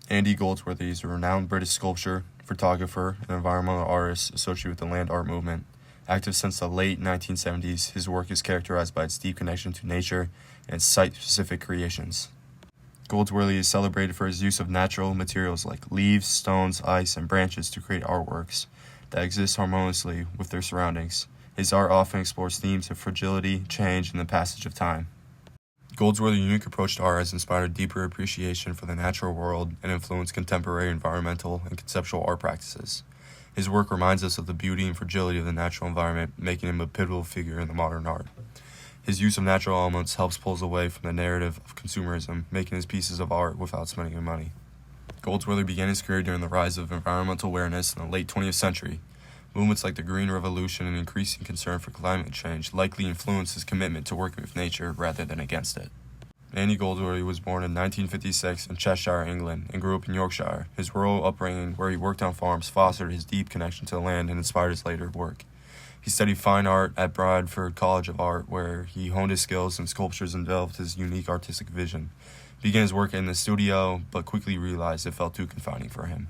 Andy Goldsworthy is a renowned British sculptor, photographer, and environmental artist associated with the land art movement. Active since the late 1970s, his work is characterized by its deep connection to nature and site-specific creations. Goldsworthy is celebrated for his use of natural materials like leaves, stones, ice, and branches to create artworks that exist harmoniously with their surroundings. His art often explores themes of fragility, change, and the passage of time. Goldsworthy's unique approach to art has inspired deeper appreciation for the natural world and influenced contemporary environmental and conceptual art practices. His work reminds us of the beauty and fragility of the natural environment, making him a pivotal figure in the modern art. His use of natural elements helps pull us away from the narrative of consumerism, making his pieces of art without spending money. Goldsworthy began his career during the rise of environmental awareness in the late 20th century. Movements like the Green Revolution and increasing concern for climate change likely influenced his commitment to working with nature rather than against it. Andy Goldsworthy was born in 1956 in Cheshire, England, and grew up in Yorkshire. His rural upbringing, where he worked on farms, fostered his deep connection to the land and inspired his later work. He studied fine art at Bradford College of Art, where he honed his skills in sculptures and developed his unique artistic vision. He began his work in the studio, but quickly realized it felt too confining for him.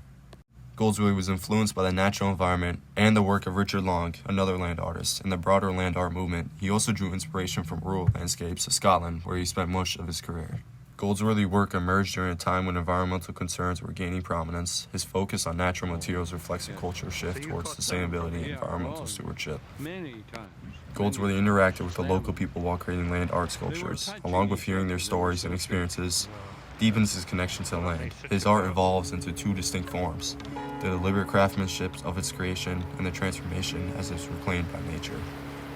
Goldsworthy was influenced by the natural environment and the work of Richard Long, another land artist. In the broader land art movement, he also drew inspiration from rural landscapes of Scotland, where he spent much of his career. Goldsworthy's work emerged during a time when environmental concerns were gaining prominence. His focus on natural materials reflects a cultural shift towards sustainability and environmental stewardship. Goldsworthy interacted with the local people while creating land art sculptures. Along with hearing their stories and experiences, deepens his connection to the land. His art evolves into two distinct forms: the deliberate craftsmanship of its creation and the transformation as it's reclaimed by nature.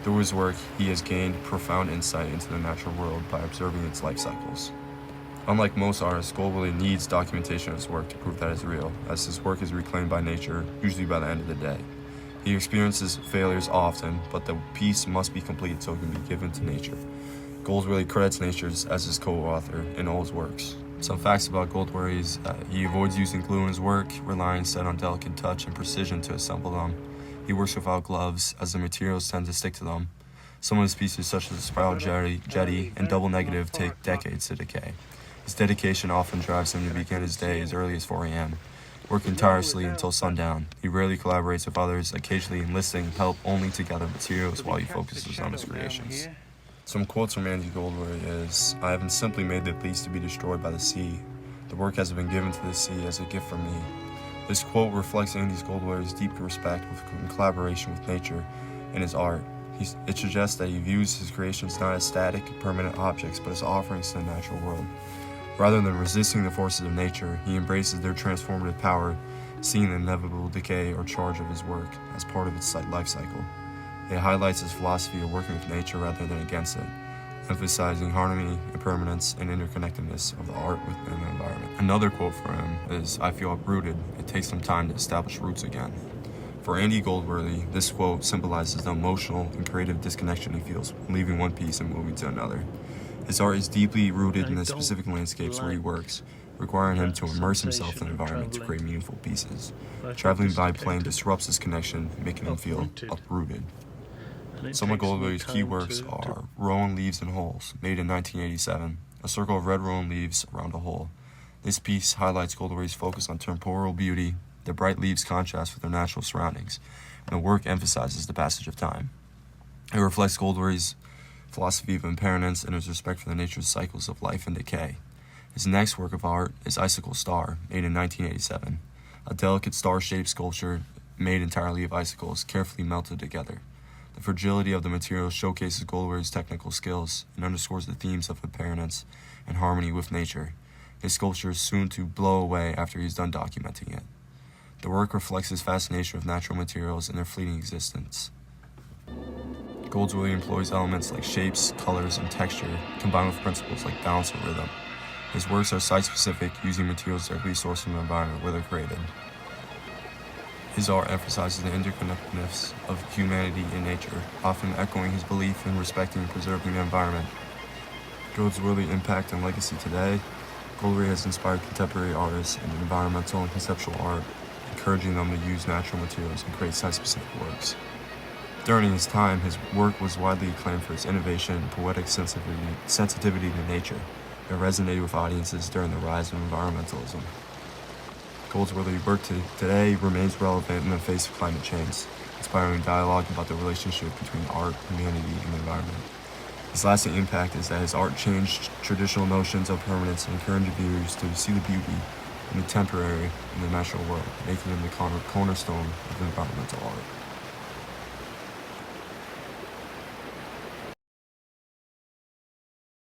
Through his work, he has gained profound insight into the natural world by observing its life cycles. Unlike most artists, Goldsworthy needs documentation of his work to prove that it's real, as his work is reclaimed by nature, usually by the end of the day. He experiences failures often, but the piece must be complete so it can be given to nature. Goldsworthy credits nature as his co-author in all his works. Some facts about Goldsworthy is he avoids using glue in his work, relying instead on delicate touch and precision to assemble them. He works without gloves, as the materials tend to stick to them. Some of his pieces, such as the spiral jetty and double negative, take decades to decay. His dedication often drives him to begin his day as early as 4 a.m., working tirelessly until sundown. He rarely collaborates with others, occasionally enlisting help only to gather materials while he focuses on his creations. Some quotes from Andy Goldsworthy is, "I haven't simply made the beast to be destroyed by the sea. The work has been given to the sea as a gift from me." This quote reflects Andy Goldsworthy's deep respect and collaboration with nature in his art. It suggests that he views his creations not as static, permanent objects, but as offerings to the natural world. Rather than resisting the forces of nature, he embraces their transformative power, seeing the inevitable decay or charge of his work as part of its life cycle. It highlights his philosophy of working with nature rather than against it, emphasizing harmony, impermanence, and interconnectedness of the art within the environment. Another quote from him is, "I feel uprooted. It takes some time to establish roots again." For Andy Goldsworthy, this quote symbolizes the emotional and creative disconnection he feels when leaving one piece and moving to another. His art is deeply rooted in the specific landscapes where he works, requiring him to immerse himself in the environment to create meaningful pieces. Traveling by plane disrupts this connection, making him feel uprooted. Some of Goldsworthy's key works are Rowan Leaves and Holes, made in 1987, a circle of red rowan leaves around a hole. This piece highlights Goldsworthy's focus on temporal beauty. The bright leaves contrast with their natural surroundings, and the work emphasizes the passage of time. It reflects Goldsworthy's philosophy of impermanence and his respect for the nature's cycles of life and decay. His next work of art is Icicle Star, made in 1987, a delicate star-shaped sculpture made entirely of icicles, carefully melted together. The fragility of the material showcases Goldsworthy's technical skills and underscores the themes of impermanence and harmony with nature. His sculpture is soon to blow away after he's done documenting it. The work reflects his fascination with natural materials and their fleeting existence. Goldsworthy employs elements like shapes, colors, and texture, combined with principles like balance and rhythm. His works are site-specific, using materials directly sourced from the environment where they're created. His art emphasizes the interconnectedness of humanity and nature, often echoing his belief in respecting and preserving the environment. Goldsworthy's impact and legacy today. Goldsworthy has inspired contemporary artists in environmental and conceptual art, encouraging them to use natural materials and create site-specific works. During his time, his work was widely acclaimed for its innovation and poetic sensitivity to nature. It resonated with audiences during the rise of environmentalism. Goldsworthy's work today remains relevant in the face of climate change, inspiring dialogue about the relationship between art, humanity, and the environment. His lasting impact is that his art changed traditional notions of permanence and encouraged viewers to see the beauty in the temporary and the natural world, making him the cornerstone of environmental art.